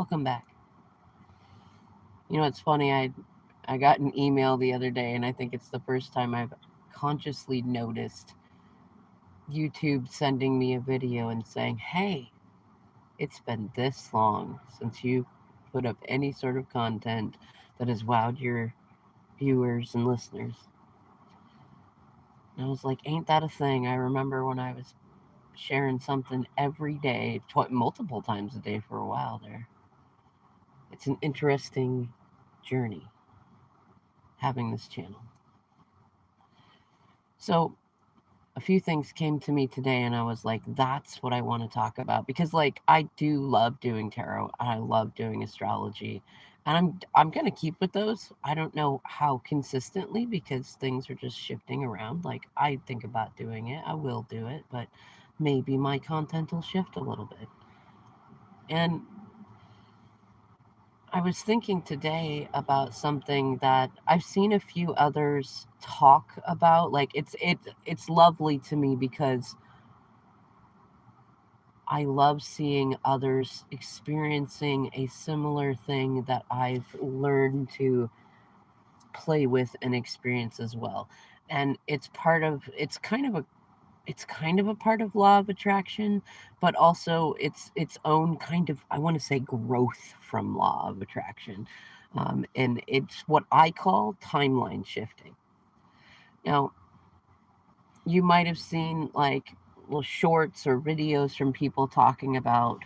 Welcome back. It's funny. I got an email the other day, and I think it's the first time I've consciously noticed YouTube sending me a video and saying, "Hey, it's been this long since you put up any sort of content that has wowed your viewers and listeners." And I was like, "Ain't that a thing?" I remember when I was sharing something every day, multiple times a day for a while there. It's an interesting journey having this channel. So, a few things came to me today, and I was like, that's what I want to talk about, because like I do love doing tarot. I love doing astrology, and I'm going to keep with those. I don't know how consistently, because things are just shifting around. Like, I think about doing it, I will do it, but maybe my content will shift a little bit. And I was thinking today about something that I've seen a few others talk about. Like, it's lovely to me because I love seeing others experiencing a similar thing that I've learned to play with and experience as well. And it's kind of a part of law of attraction, but also its own kind of, I want to say, growth from law of attraction. And it's what I call timeline shifting. Now, you might have seen like little shorts or videos from people talking about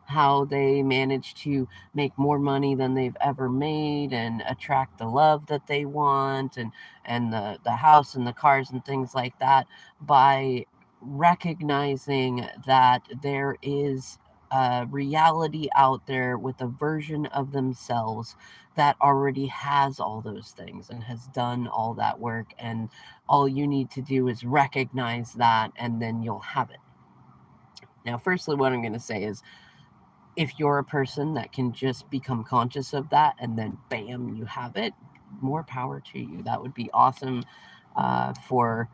how they manage to make more money than they've ever made and attract the love that they want, and the house and the cars and things like that, by recognizing that there is a reality out there with a version of themselves that already has all those things and has done all that work, and all you need to do is recognize that, and then you'll have it. Now, firstly, what I'm going to say is, if you're a person that can just become conscious of that and then bam, you have it, more power to you. That would be awesome, for,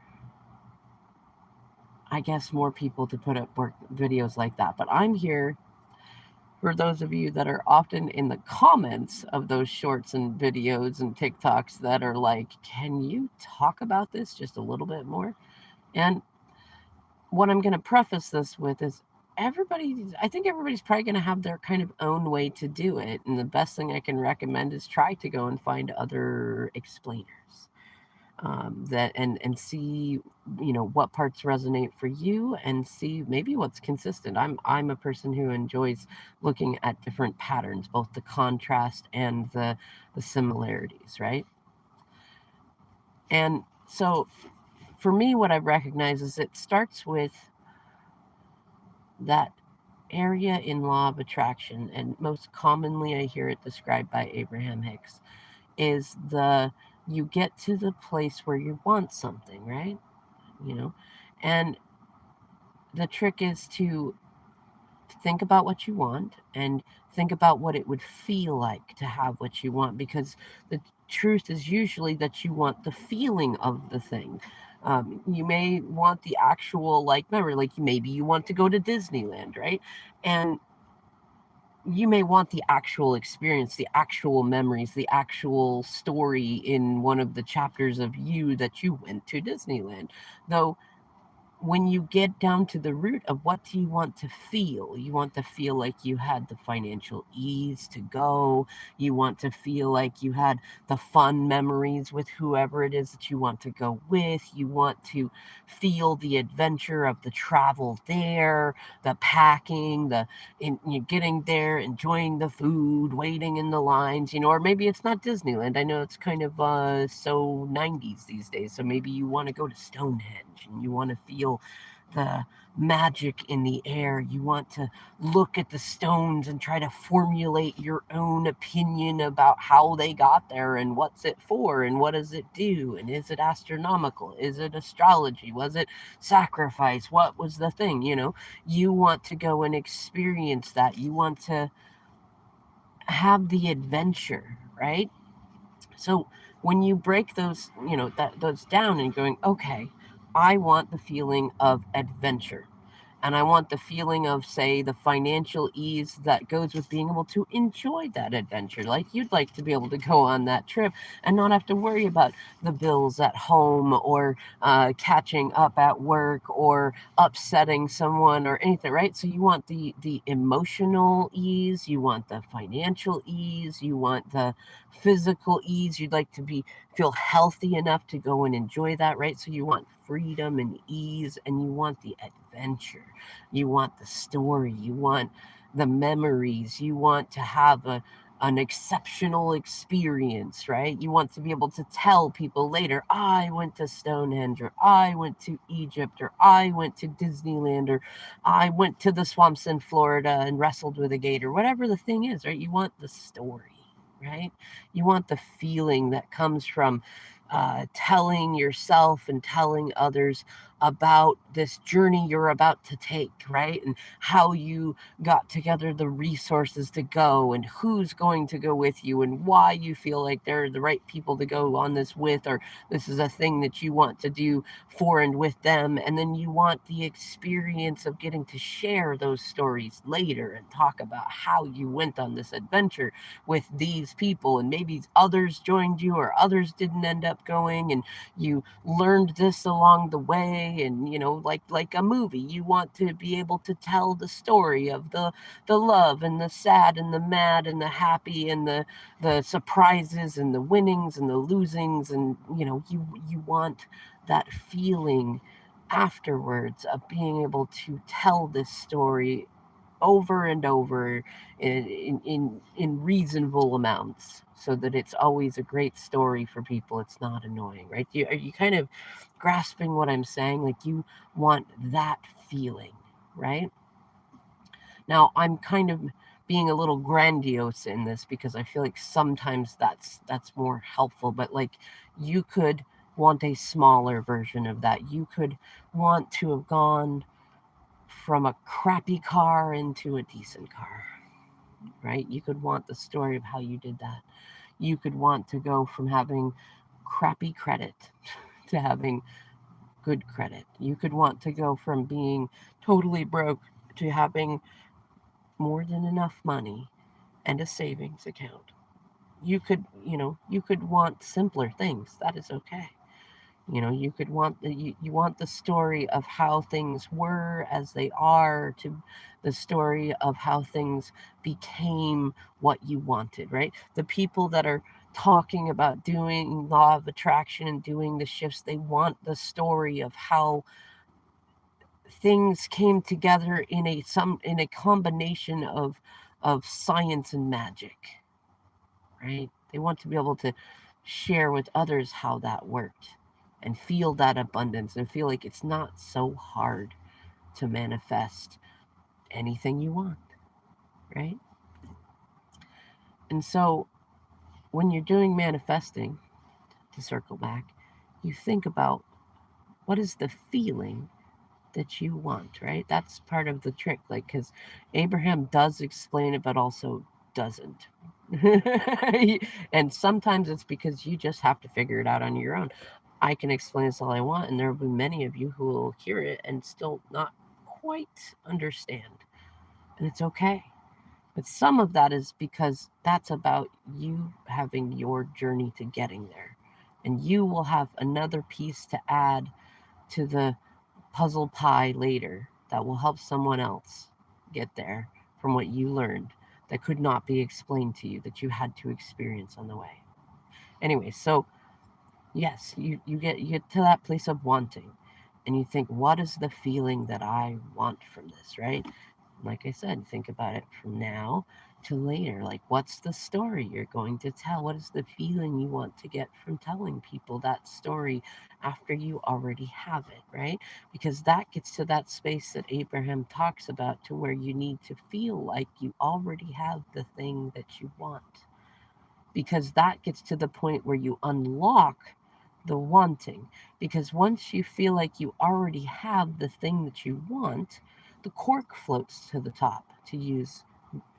I guess, more people to put up work videos like that. But I'm here for those of you that are often in the comments of those shorts and videos and TikToks that are like, can you talk about this just a little bit more? And what I'm going to preface this with is, I think everybody's probably going to have their kind of own way to do it. And the best thing I can recommend is try to go and find other explainers, that and see, what parts resonate for you, and see maybe what's consistent. I'm a person who enjoys looking at different patterns, both the contrast and the similarities, right? And so for me, what I recognize is it starts with that area in law of attraction, and most commonly I hear it described by Abraham Hicks, is the you get to the place where you want something, right? You know, and the trick is to think about what you want and think about what it would feel like to have what you want, because the truth is usually that you want the feeling of the thing. You may want the actual, like, remember, like, maybe you want to go to Disneyland, right? And you may want the actual experience, the actual memories, the actual story in one of the chapters of you that you went to Disneyland. Though, when you get down to the root of what do you want to feel, you want to feel like you had the financial ease to go. You want to feel like you had the fun memories with whoever it is that you want to go with. You want to feel the adventure of the travel there, the packing, you getting there, enjoying the food, waiting in the lines, or maybe it's not Disneyland. I know it's kind of so 90s these days. So maybe you want to go to Stonehenge and you want to feel the magic in the air. You want to look at the stones and try to formulate your own opinion about how they got there and what's it for and what does it do, and is it astronomical, is it astrology, was it sacrifice, what was the thing. You want to go and experience that. You want to have the adventure, right? So when you break those down and going, okay, I want the feeling of adventure. And I want the feeling of, say, the financial ease that goes with being able to enjoy that adventure. Like you'd like to be able to go on that trip and not have to worry about the bills at home, or catching up at work, or upsetting someone or anything, right? So you want the emotional ease, you want the financial ease, you want the physical ease. You'd like to be feel healthy enough to go and enjoy that, right? So you want freedom and ease, and you want the adventure, you want the story, you want the memories, you want to have an exceptional experience, right? You want to be able to tell people later, I went to Stonehenge, or I went to Egypt, or I went to Disneyland, or I went to the swamps in Florida and wrestled with a gator, whatever the thing is, right? You want the story, right? You want the feeling that comes from telling yourself and telling others about this journey you're about to take, right? And how you got together the resources to go, and who's going to go with you, and why you feel like they're the right people to go on this with, or this is a thing that you want to do for and with them. And then you want the experience of getting to share those stories later and talk about how you went on this adventure with these people, and maybe others joined you or others didn't end up going, and you learned this along the way. And like a movie, you want to be able to tell the story of the love and the sad and the mad and the happy and the surprises and the winnings and the losings. And you want that feeling afterwards of being able to tell this story over and over in reasonable amounts, so that it's always a great story for people. It's not annoying, right? Are you kind of grasping what I'm saying? Like, you want that feeling, right? Now, I'm kind of being a little grandiose in this, because I feel like sometimes that's more helpful. But like, you could want a smaller version of that. You could want to have gone from a crappy car into a decent car, right? You could want the story of how you did that. You could want to go from having crappy credit to having good credit. You could want to go from being totally broke to having more than enough money and a savings account. You could want simpler things. That is okay. You could want you want the story of how things were as they are, to the story of how things became what you wanted, right? The people that are talking about doing law of attraction and doing the shifts, they want the story of how things came together in a combination of science and magic, right? They want to be able to share with others how that worked, and feel that abundance, and feel like it's not so hard to manifest anything you want, right? And so when you're doing manifesting, to circle back, you think about what is the feeling that you want, right? That's part of the trick. Like, because Abraham does explain it, but also doesn't. And sometimes it's because you just have to figure it out on your own. I can explain this all I want, and there will be many of you who will hear it and still not quite understand. And it's okay. But some of that is because that's about you having your journey to getting there. And you will have another piece to add to the puzzle pie later that will help someone else get there from what you learned, that could not be explained to you, that you had to experience on the way. Anyway, so yes, you get to that place of wanting, and you think, what is the feeling that I want from this, right? Like I said, think about it from now to later. Like, what's the story you're going to tell? What is the feeling you want to get from telling people that story after you already have it, right? Because that gets to that space that Abraham talks about, to where you need to feel like you already have the thing that you want. Because that gets to the point where you unlock the wanting. Because once you feel like you already have the thing that you want, the cork floats to the top, to use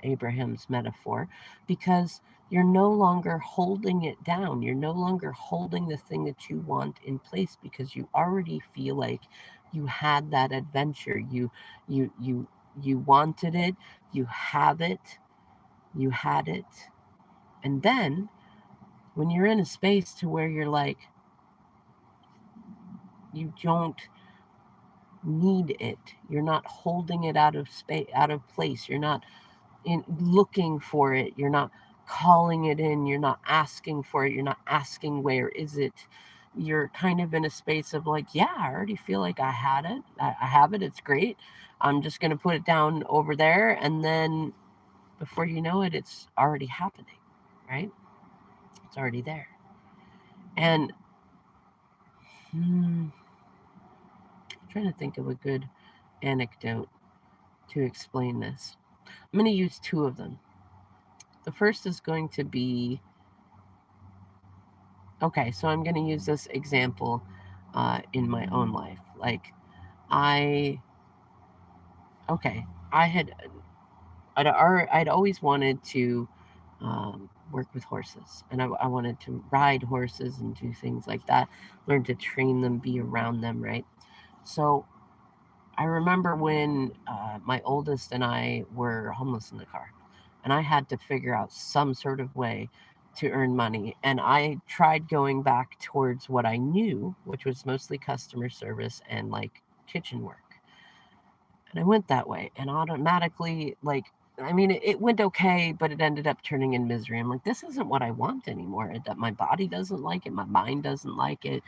Abraham's metaphor, because you're no longer holding it down. You're no longer holding the thing that you want in place because you already feel like you had that adventure. You wanted it, you have it, you had it. And then when you're in a space to where you're like, you don't need it. You're not holding it out of space, out of place. You're not in looking for it. You're not calling it in. You're not asking for it. You're not asking where is it. You're kind of in a space of like, yeah, I already feel like I had it. I have it. It's great. I'm just going to put it down over there. And then before you know it, it's already happening, right? It's already there. And I'm trying to think of a good anecdote to explain this. I'm going to use two of them. The first is going to be okay, so I'm going to use this example in my own life. Like, I, okay, I had, I'd always wanted to work with horses, and I wanted to ride horses and do things like that, learn to train them, be around them, right? So I remember when my oldest and I were homeless in the car, and I had to figure out some sort of way to earn money. And I tried going back towards what I knew, which was mostly customer service and like kitchen work. And I went that way, and automatically, like, I mean, it went okay, but it ended up turning in misery. I'm like, this isn't what I want anymore. My body doesn't like it. My mind doesn't like it.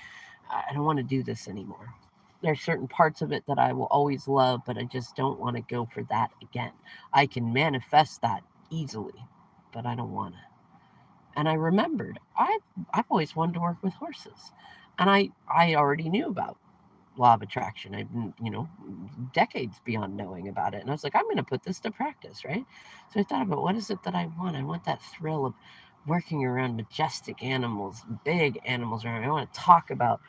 I don't want to do this anymore. There's certain parts of it that I will always love, but I just don't want to go for that again. I can manifest that easily, but I don't want to. And I remembered I've always wanted to work with horses, and I already knew about law of attraction. I've been, decades beyond knowing about it, and I was like, I'm going to put this to practice, right? So I thought about what is it that I want. I want that thrill of working around majestic animals, big animals around. I want to talk about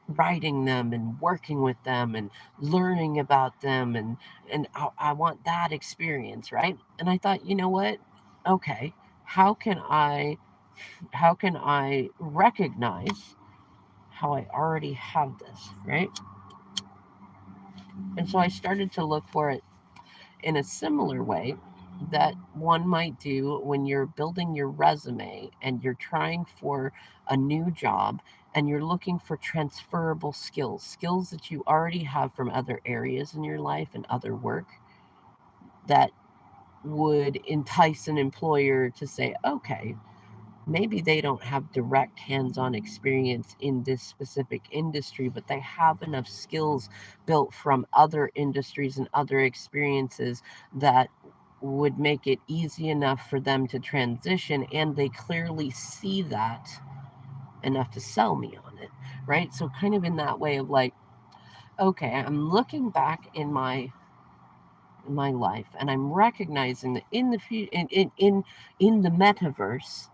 riding them and working with them and learning about them, and I want that experience, right? And I thought, you know what? Okay, how can I recognize how I already have this, right? And so I started to look for it in a similar way that one might do when you're building your resume and you're trying for a new job and you're looking for transferable skills that you already have from other areas in your life and other work that would entice an employer to say, okay, maybe they don't have direct hands-on experience in this specific industry, but they have enough skills built from other industries and other experiences that would make it easy enough for them to transition, and they clearly see that enough to sell me on it, right? So kind of in that way of like, okay, I'm looking back in my life and I'm recognizing that in the in the metaverse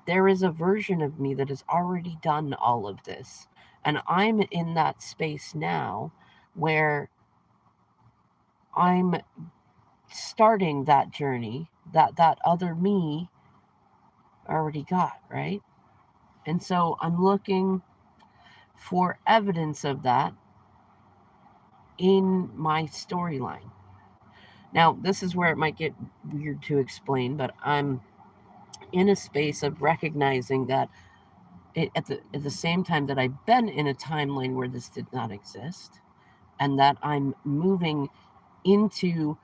there is a version of me that has already done all of this. And I'm in that space now where I'm starting that journey that other me already got, right? And so I'm looking for evidence of that in my storyline. Now, this is where it might get weird to explain, but I'm in a space of recognizing that at the same time that I've been in a timeline where this did not exist, and that I'm moving into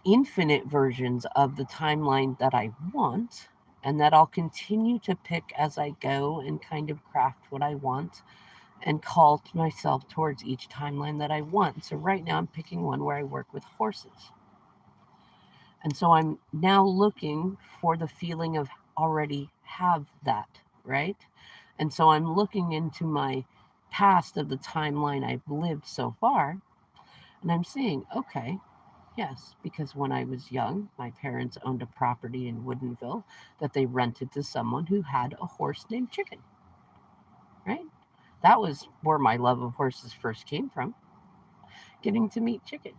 infinite versions of the timeline that I want, and that I'll continue to pick as I go and kind of craft what I want and call to myself towards each timeline that I want. So right now I'm picking one where I work with horses. And so I'm now looking for the feeling of already have that, right? And so I'm looking into my past of the timeline I've lived so far, and I'm seeing, okay, yes, because when I was young, my parents owned a property in Woodinville that they rented to someone who had a horse named Chicken, right? That was where my love of horses first came from, getting to meet Chicken.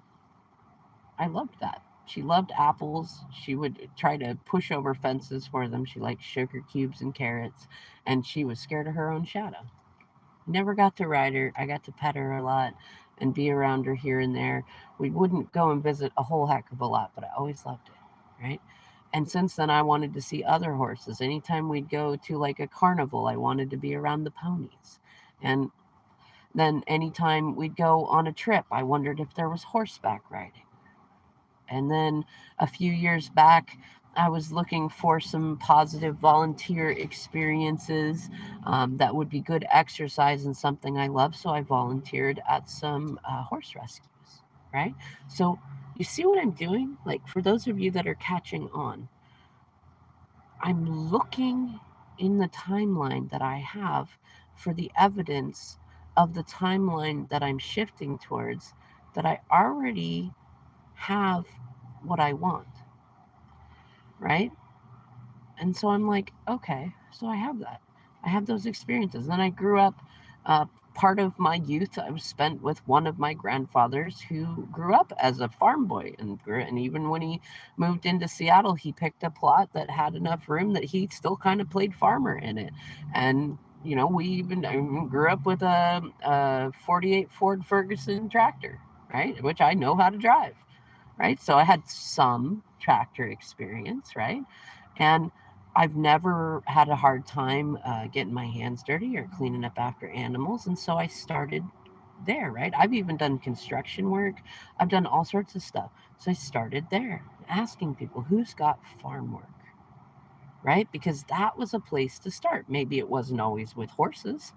I loved that. She loved apples. She would try to push over fences for them. She liked sugar cubes and carrots, and she was scared of her own shadow. Never got to ride her. I got to pet her a lot and be around her here and there. We wouldn't go and visit a whole heck of a lot, but I always loved it, right? And since then, I wanted to see other horses. Anytime we'd go to like a carnival, I wanted to be around the ponies. And then anytime we'd go on a trip, I wondered if there was horseback riding. And then a few years back, I was looking for some positive volunteer experiences that would be good exercise and something I love. So I volunteered at some horse rescues, right? So you see what I'm doing? Like, for those of you that are catching on, I'm looking in the timeline that I have for the evidence of the timeline that I'm shifting towards, that I already have what I want, right? And so I'm like, okay, so I have that. I have those experiences. Then I grew up, part of my youth I was spent with one of my grandfathers who grew up as a farm boy, and even when he moved into Seattle, he picked a plot that had enough room that he still kind of played farmer in it. And we even I grew up with a 48 Ford Ferguson tractor, right? Which I know how to drive, right? So I had some tractor experience, right? And I've never had a hard time getting my hands dirty or cleaning up after animals. And so I started there, right? I've even done construction work, I've done all sorts of stuff. So I started there, asking people who's got farm work, right? Because that was a place to start. Maybe it wasn't always with horses,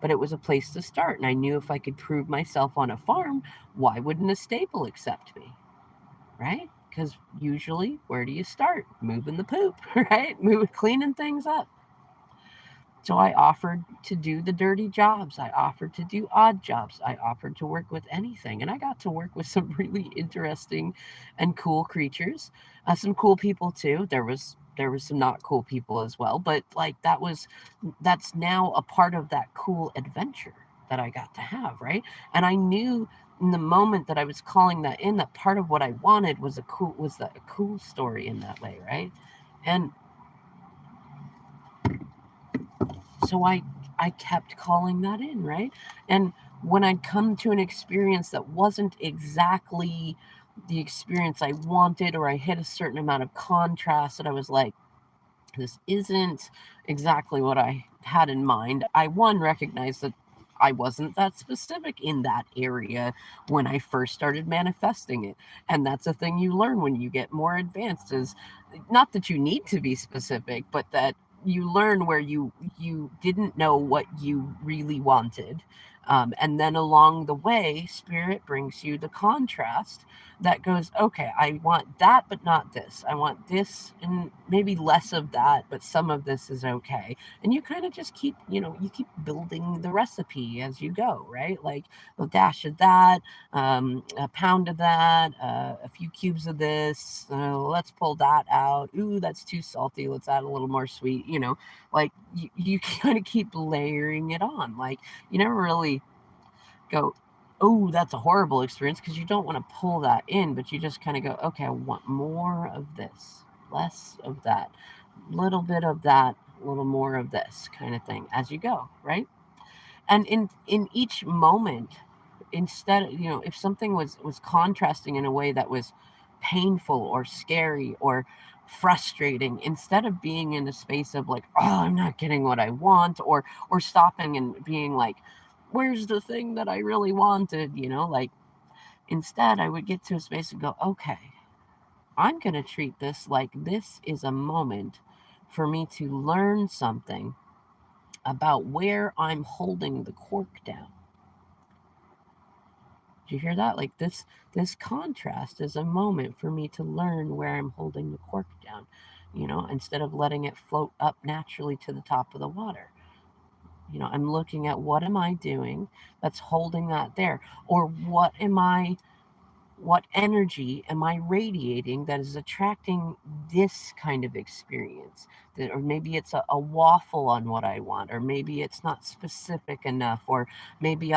but it was a place to start. And I knew if I could prove myself on a farm, why wouldn't a stable accept me? Right? Because usually, where do you start? Moving the poop, right? Cleaning things up. So I offered to do the dirty jobs. I offered to do odd jobs. I offered to work with anything. And I got to work with some really interesting and cool creatures, some cool people too. There was some not cool people as well, but like that's now a part of that cool adventure that I got to have, right? And I knew in the moment that I was calling that in, that part of what I wanted was a cool story in that way, right? And so I kept calling that in, right? And when I'd come to an experience that wasn't exactly the experience I wanted, or I hit a certain amount of contrast that I was like, this isn't exactly what I had in mind, I recognized that I wasn't that specific in that area when I first started manifesting it. And that's a thing you learn when you get more advanced, is not that you need to be specific, but that you learn where you didn't know what you really wanted. And then along the way, spirit brings you the contrast that goes, okay, I want that, but not this. I want this and maybe less of that, but some of this is okay. And you kind of just keep, you keep building the recipe as you go, right? Like a dash of that, a pound of that, a few cubes of this. Let's pull that out. Ooh, that's too salty. Let's add a little more sweet. Like you kind of keep layering it on. Like you never really go, oh, that's a horrible experience, because you don't want to pull that in, but you just kind of go, okay, I want more of this, less of that, little bit of that, a little more of this kind of thing as you go, right? And in each moment, instead of, if something was contrasting in a way that was painful or scary or frustrating, instead of being in a space of like, oh, I'm not getting what I want, or stopping and being like, where's the thing that I really wanted, like, instead I would get to a space and go, okay, I'm going to treat this like this is a moment for me to learn something about where I'm holding the cork down. Do you hear that? Like this contrast is a moment for me to learn where I'm holding the cork down, instead of letting it float up naturally to the top of the water. I'm looking at, what am I doing that's holding that there? Or what am I What energy am I radiating that is attracting this kind of experience? Or maybe it's a waffle on what I want, or maybe it's not specific enough, or maybe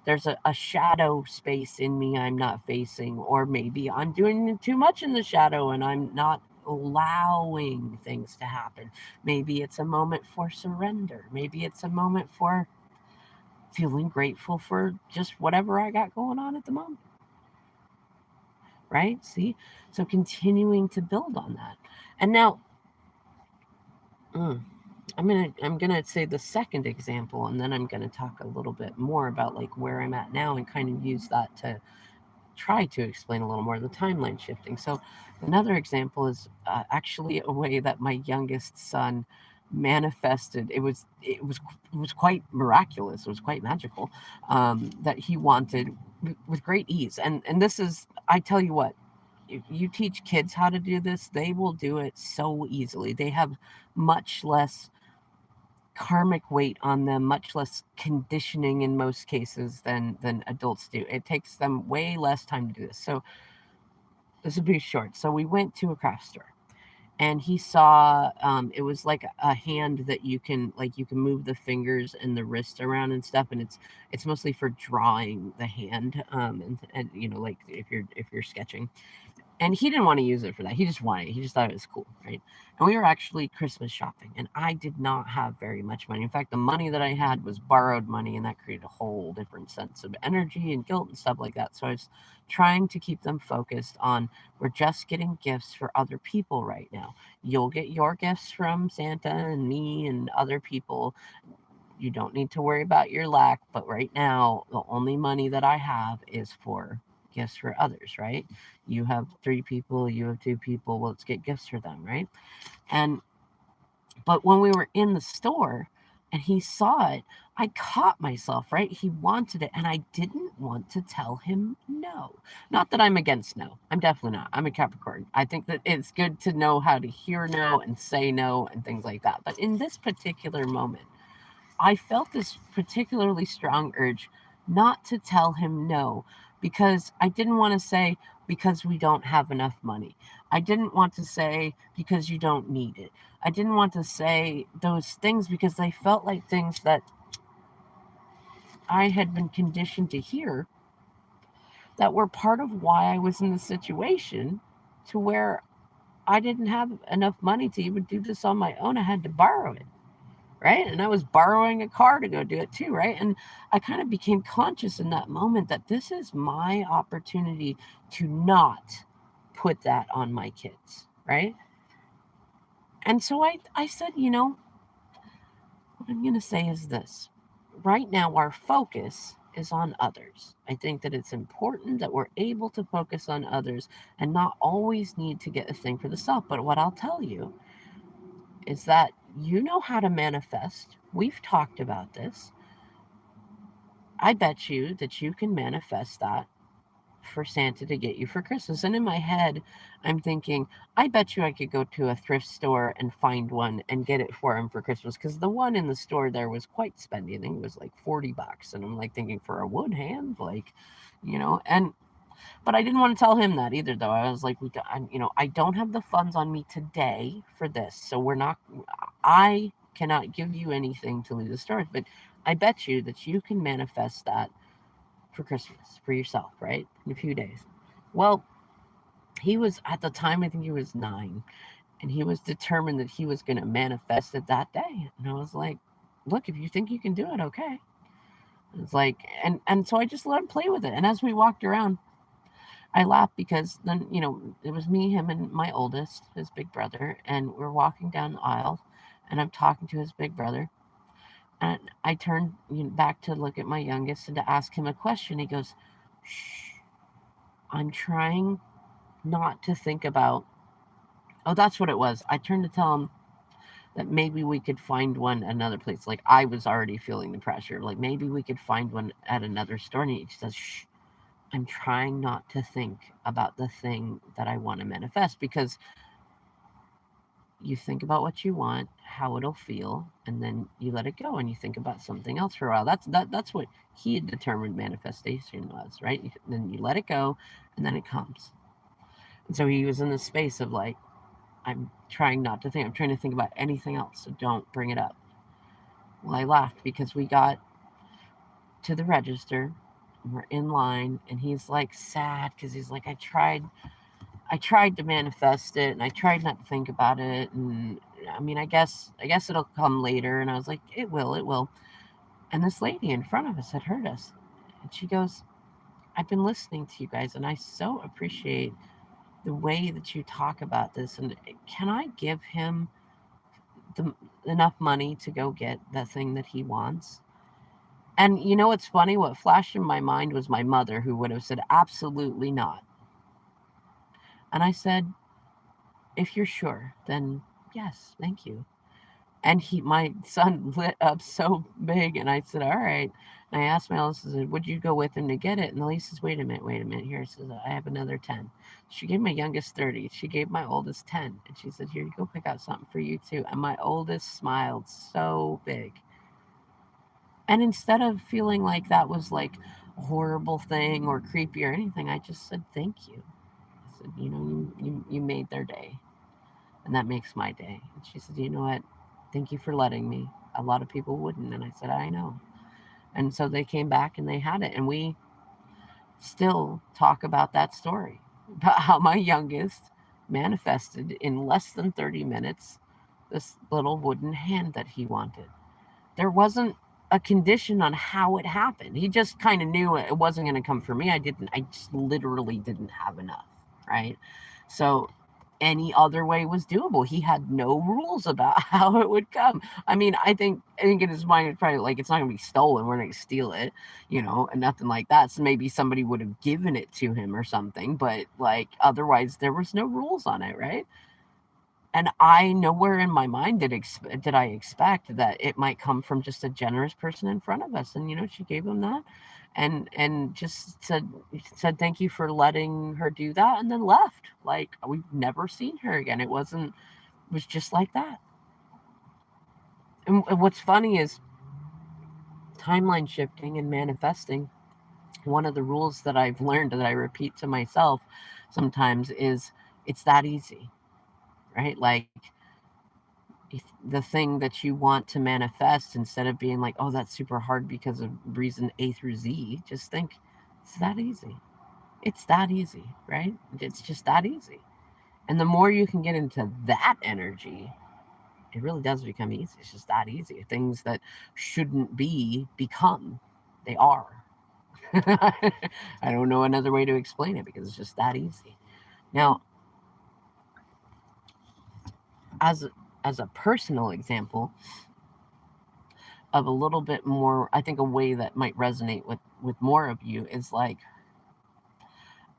there's a shadow space in me I'm not facing, or maybe I'm doing too much in the shadow and I'm not allowing things to happen. Maybe it's a moment for surrender. Maybe it's a moment for feeling grateful for just whatever I got going on at the moment. Right? See? So continuing to build on that. And now, I'm gonna say the second example, and then I'm gonna talk a little bit more about like where I'm at now and kind of use that to try to explain a little more of the timeline shifting. So another example is actually a way that my youngest son manifested. It was quite miraculous. It was quite magical, that he wanted with great ease. And this is, I tell you what, if you teach kids how to do this, they will do it so easily. They have much less karmic weight on them, much less conditioning in most cases than adults do. It takes them way less time to do this. So this will be short. So we went to a craft store, and he saw, it was like a hand that you can move the fingers and the wrist around and stuff, and it's mostly for drawing the hand, and like if you're sketching. And he didn't want to use it for that. He just wanted it. He just thought it was cool, right? And we were actually Christmas shopping, and I did not have very much money. In fact, the money that I had was borrowed money, and that created a whole different sense of energy and guilt and stuff like that. So I was trying to keep them focused on, we're just getting gifts for other people right now. You'll get your gifts from Santa and me and other people. You don't need to worry about your lack, but right now, the only money that I have is for gifts for others, right? You have 3 people, you have 2 people, well, let's get gifts for them, right? And but when we were in the store and he saw it, I caught myself, right? He wanted it, and I didn't want to tell him no. Not that I'm against no. I'm definitely not. I'm a Capricorn. I think that it's good to know how to hear no and say no and things like that. But in this particular moment, I felt this particularly strong urge not to tell him no, because I didn't want to say, because we don't have enough money. I didn't want to say, because you don't need it. I didn't want to say those things because they felt like things that I had been conditioned to hear, that were part of why I was in the situation, to where I didn't have enough money to even do this on my own. I had to borrow it, right? And I was borrowing a car to go do it too, right? And I kind of became conscious in that moment that this is my opportunity to not put that on my kids, right? And so I said, what I'm going to say is this. Right now, our focus is on others. I think that it's important that we're able to focus on others and not always need to get a thing for the self. But what I'll tell you is that you know how to manifest. We've talked about this. I bet you that you can manifest that for Santa to get you for Christmas. And in my head, I'm thinking, I bet you I could go to a thrift store and find one and get it for him for Christmas. Because the one in the store there was quite spendy. I think it was like $40. And I'm like thinking, for a wood hand, and but I didn't want to tell him that either, though. I was like, I don't have the funds on me today for this. So I cannot give you anything to leave the store. But I bet you that you can manifest that for Christmas for yourself, right? In a few days. Well, he was, at the time, I think he was 9, and he was determined that he was going to manifest it that day. And I was like, look, if you think you can do it, okay. It's like, and so I just let him play with it. And as we walked around, I laughed because then, it was me, him, and my oldest, his big brother, and we're walking down the aisle, and I'm talking to his big brother. And I turned back to look at my youngest and to ask him a question. He goes, shh, I'm trying not to think about. Oh, that's what it was. I turned to tell him that maybe we could find one another place. Like, I was already feeling the pressure. Like, maybe we could find one at another store. And he says, shh, I'm trying not to think about the thing that I want to manifest, because you think about what you want, how it'll feel, and then you let it go and you think about something else for a while. That's what he had determined manifestation was, right? Then you let it go, and then it comes. And so he was in this space of like, I'm trying not to think. I'm trying to think about anything else, so don't bring it up. Well, I laughed because we got to the register, and we're in line, and he's like sad because he's like, I tried to manifest it and I tried not to think about it, and I mean I guess it'll come later. And I was like, it will. And this lady in front of us had heard us, and she goes, I've been listening to you guys and I so appreciate the way that you talk about this, and can I give him the, enough money to go get the thing that he wants? And you know what's funny? What flashed in my mind was my mother, who would have said absolutely not. And I said, if you're sure, then yes, thank you. And my son lit up so big, and I said, all right. And I asked my eldest, I said, would you go with him to get it? And Elise says, wait a minute. Here, says, I have another 10. She gave my youngest 30. She gave my oldest 10. And she said, here, you go pick out something for you too. And my oldest smiled so big. And instead of feeling like that was like a horrible thing or creepy or anything, I just said, thank you. I said, you made their day. And that makes my day. And she said, you know what? Thank you for letting me. A lot of people wouldn't. And I said, I know. And so they came back and they had it. And we still talk about that story, about how my youngest manifested in less than 30 minutes this little wooden hand that he wanted. There wasn't a condition on how it happened. He just kind of knew it wasn't going to come for me. I just literally didn't have enough, right? So any other way was doable. He had no rules about how it would come. I mean, I think in his mind it's probably like, it's not gonna be stolen. We're not gonna steal it, and nothing like that. So maybe somebody would have given it to him or something. But like otherwise, there was no rules on it, right? And I nowhere in my mind did I expect that it might come from just a generous person in front of us. And she gave him that, and just said thank you for letting her do that, and then left. Like we've never seen her again. It was just like that. And what's funny is timeline shifting and manifesting. One of the rules that I've learned that I repeat to myself sometimes is it's that easy, right? Like the thing that you want to manifest, instead of being like, oh, that's super hard because of reason A through Z, just think it's that easy. It's that easy, right? It's just that easy. And the more you can get into that energy, it really does become easy. It's just that easy. Things that shouldn't be become, they are. I don't know another way to explain it because it's just that easy. Now, as as a personal example of a little bit more, I think a way that might resonate with more of you is like,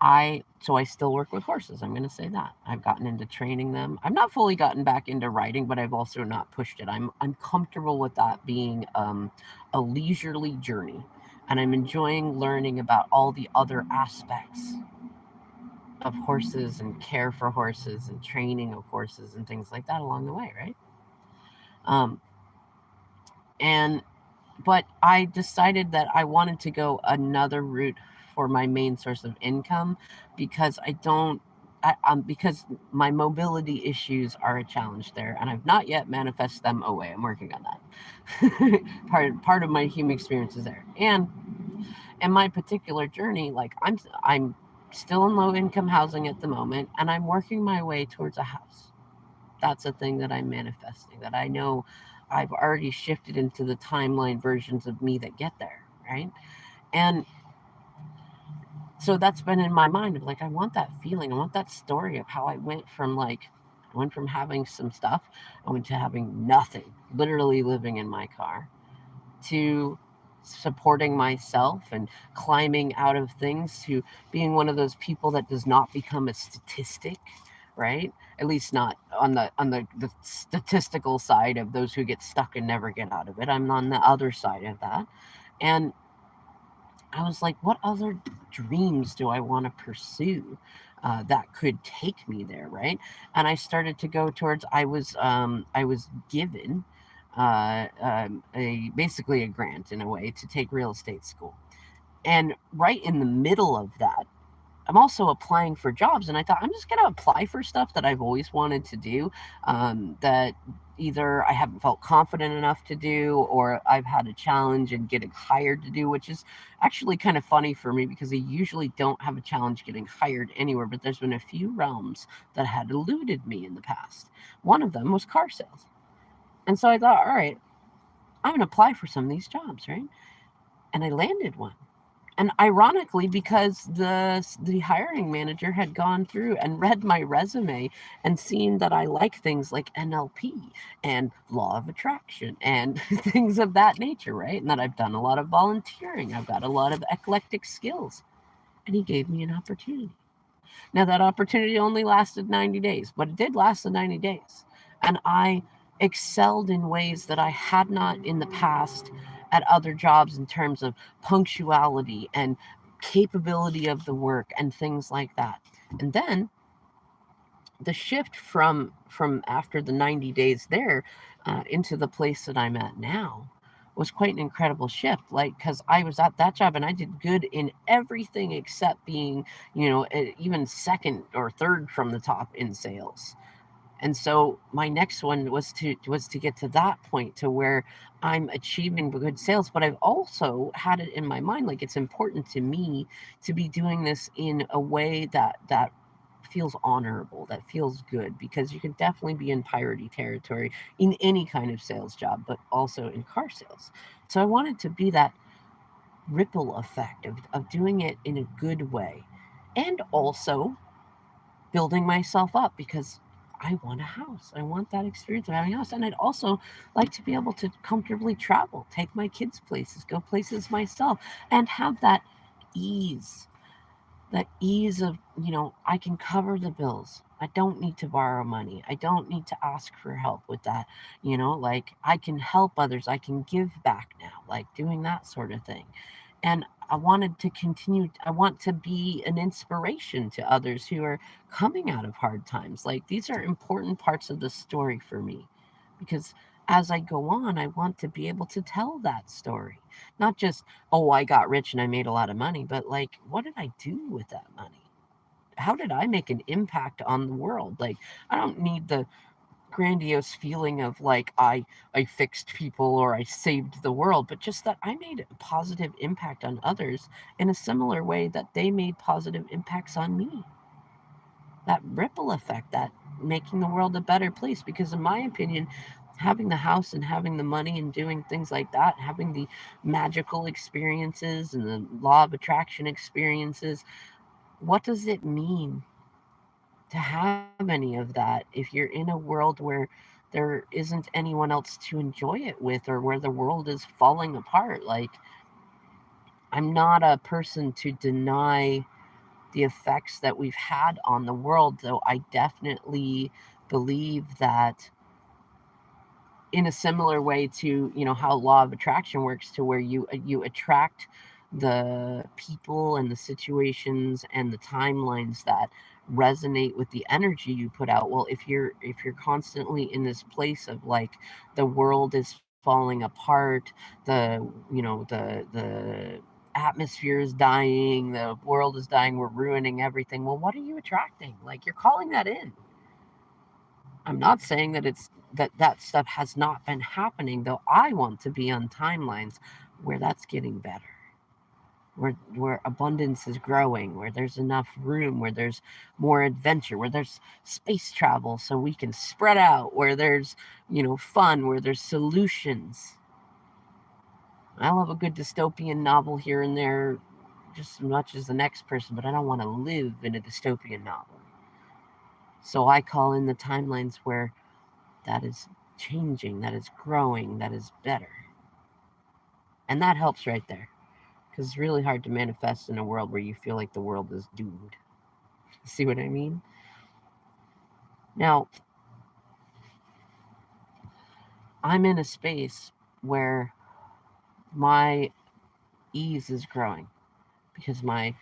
I still work with horses. I'm going to say that I've gotten into training them. I've not fully gotten back into riding, but I've also not pushed it. I'm comfortable with that being a leisurely journey, and I'm enjoying learning about all the other aspects of horses and care for horses and training of horses and things like that along the way, right? Um, and but I decided that I wanted to go another route for my main source of income, because I don't because my mobility issues are a challenge there, and I've not yet manifested them away. I'm working on that. part of my human experience is there, and in my particular journey, like I'm still in low income housing at the moment, and I'm working my way towards a house. That's a thing that I'm manifesting, that I know I've already shifted into the timeline versions of me that get there, right? And so that's been in my mind of like, I want that feeling, I want that story of how I went from having some stuff, I went to having nothing, literally living in my car, to supporting myself and climbing out of things, to being one of those people that does not become a statistic, right? At least not on the statistical side of those who get stuck and never get out of it. I'm on the other side of that. And I was like, what other dreams do I want to pursue? that could take me there, right? And I started to go towards. I was given a basically a grant in a way to take real estate school, and right in the middle of that, I'm also applying for jobs, and I thought I'm just going to apply for stuff that I've always wanted to do, that either I haven't felt confident enough to do, or I've had a challenge in getting hired to do, which is actually kind of funny for me because I usually don't have a challenge getting hired anywhere. But there's been a few realms that had eluded me in the past. One of them was car sales, and so I thought, all right, I'm going to apply for some of these jobs, right? And I landed one, and ironically, because the hiring manager had gone through and read my resume and seen that I like things like NLP and law of attraction and things of that nature, right? And that I've done a lot of volunteering, I've got a lot of eclectic skills, and he gave me an opportunity. Now that opportunity only lasted 90 days, but it did last the 90 days, and I excelled in ways that I had not in the past at other jobs in terms of punctuality and capability of the work and things like that. And then the shift from after the 90 days there into the place that I'm at now was quite an incredible shift, like because I was at that job and I did good in everything except being, even second or third from the top in sales. And so my next one was to get to that point to where I'm achieving good sales, but I've also had it in my mind like it's important to me to be doing this in a way that feels honorable, that feels good, because you can definitely be in piracy territory in any kind of sales job, but also in car sales. So I wanted to be that ripple effect of doing it in a good way, and also building myself up because I want a house. I want that experience of having a house. And I'd also like to be able to comfortably travel, take my kids places, go places myself, and have ease, that ease of, I can cover the bills. I don't need to borrow money. I don't need to ask for help with that. Like I can help others. I can give back now, like doing that sort of thing. And I wanted to continue, I want to be an inspiration to others who are coming out of hard times. Like these are important parts of the story for me because as I go on, I want to be able to tell that story. Not just, oh, I got rich and I made a lot of money, but like, what did I do with that money? How did I make an impact on the world? Like, I don't need the grandiose feeling of like I fixed people or I saved the world, but just that I made a positive impact on others in a similar way that they made positive impacts on me. That ripple effect, that making the world a better place. Because in my opinion, having the house and having the money and doing things like that, having the magical experiences and the law of attraction experiences, what does it mean to have any of that if you're in a world where there isn't anyone else to enjoy it with, or where the world is falling apart? Like, I'm not a person to deny the effects that we've had on the world, though I definitely believe that in a similar way to, how law of attraction works, to where you attract the people and the situations and the timelines that resonate with the energy you put out. Well, if you're constantly in this place of like the world is falling apart, the atmosphere is dying, the world is dying, we're ruining everything, well, what are you attracting? Like, you're calling that in. I'm not saying that that stuff has not been happening, though I want to be on timelines where that's getting better, where abundance is growing, where there's enough room, where there's more adventure, where there's space travel so we can spread out, where there's, fun, where there's solutions. I love a good dystopian novel here and there just as much as the next person, but I don't want to live in a dystopian novel. So I call in the timelines where that is changing, that is growing, that is better. And that helps right there. Because it's really hard to manifest in a world where you feel like the world is doomed. See what I mean? Now, I'm in a space where my ease is growing because my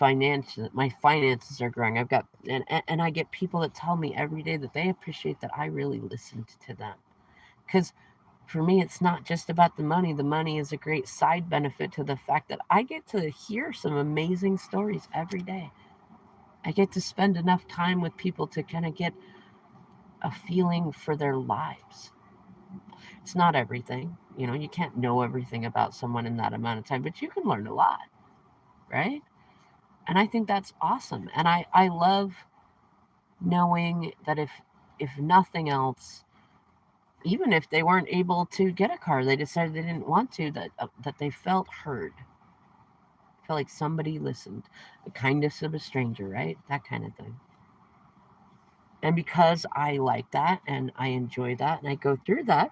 my finances are growing. I've got and I get people that tell me every day that they appreciate that I really listened to them. Because for me, it's not just about the money. The money is a great side benefit to the fact that I get to hear some amazing stories every day. I get to spend enough time with people to kind of get a feeling for their lives. It's not everything. You can't know everything about someone in that amount of time, but you can learn a lot, right? And I think that's awesome. And I love knowing that if nothing else, even if they weren't able to get a car, they decided they didn't want to, that they felt heard, felt like somebody listened, the kindness of a stranger, right? That kind of thing. And because I like that and I enjoy that and I go through that,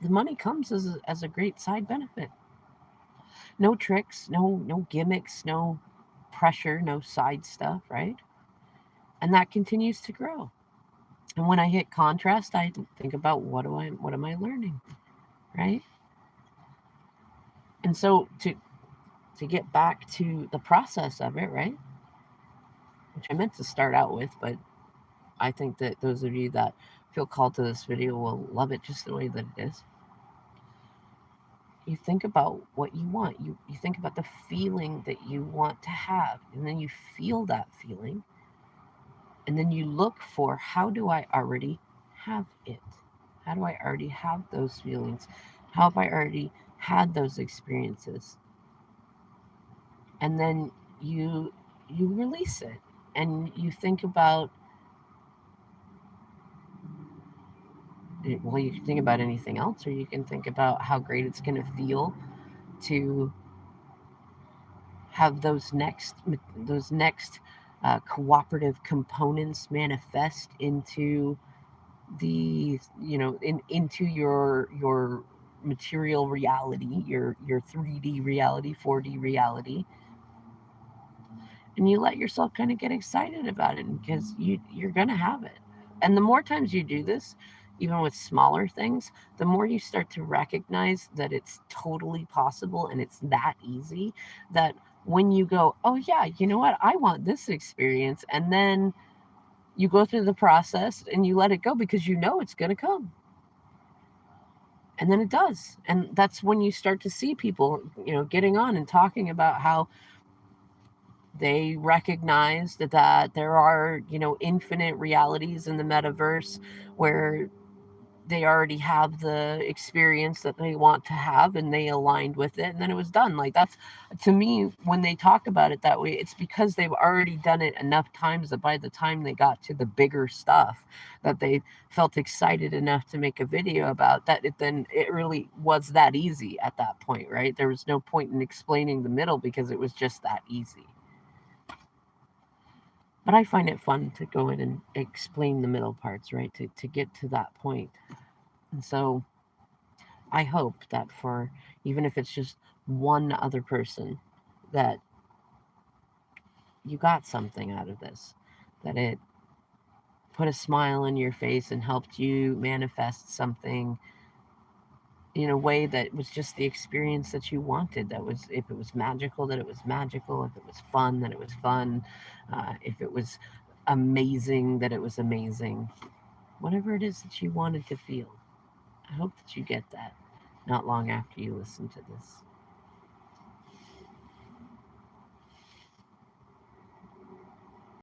the money comes as a great side benefit. No tricks, no gimmicks, no pressure, no side stuff, right? And that continues to grow. And when I hit contrast, I think about what am I learning, right? And so to get back to the process of it, right? Which I meant to start out with, but I think that those of you that feel called to this video will love it just the way that it is. You think about what you want. You think about the feeling that you want to have, and then you feel that feeling, and then you look for, how do I already have it? How do I already have those feelings? How have I already had those experiences? And then you release it, and you think about, well, you can think about anything else, or you can think about how great it's going to feel to have those next cooperative components manifest into into your material reality, your 3D reality, 4D reality, and you let yourself kind of get excited about it, because you're gonna have it. And the more times you do this, even with smaller things, the more you start to recognize that it's totally possible and it's that easy, that when you go, oh yeah, you know what, I want this experience, and then you go through the process and you let it go because you know it's going to come, and then it does. And that's when you start to see people getting on and talking about how they recognized that there are infinite realities in the metaverse, where they already have the experience that they want to have, and they aligned with it, and then it was done. Like, that's, to me, when they talk about it that way, it's because they've already done it enough times that by the time they got to the bigger stuff, that they felt excited enough to make a video about that, it really was that easy at that point, right? There was no point in explaining the middle because it was just that easy. But I find it fun to go in and explain the middle parts, right? To get to that point. And so I hope that, for even if it's just one other person, that you got something out of this, that it put a smile on your face and helped you manifest something in a way that was just the experience that you wanted. That was, if it was magical, that it was magical. If it was fun, that it was fun. If it was amazing, that it was amazing. Whatever it is that you wanted to feel, I hope that you get that not long after you listen to this.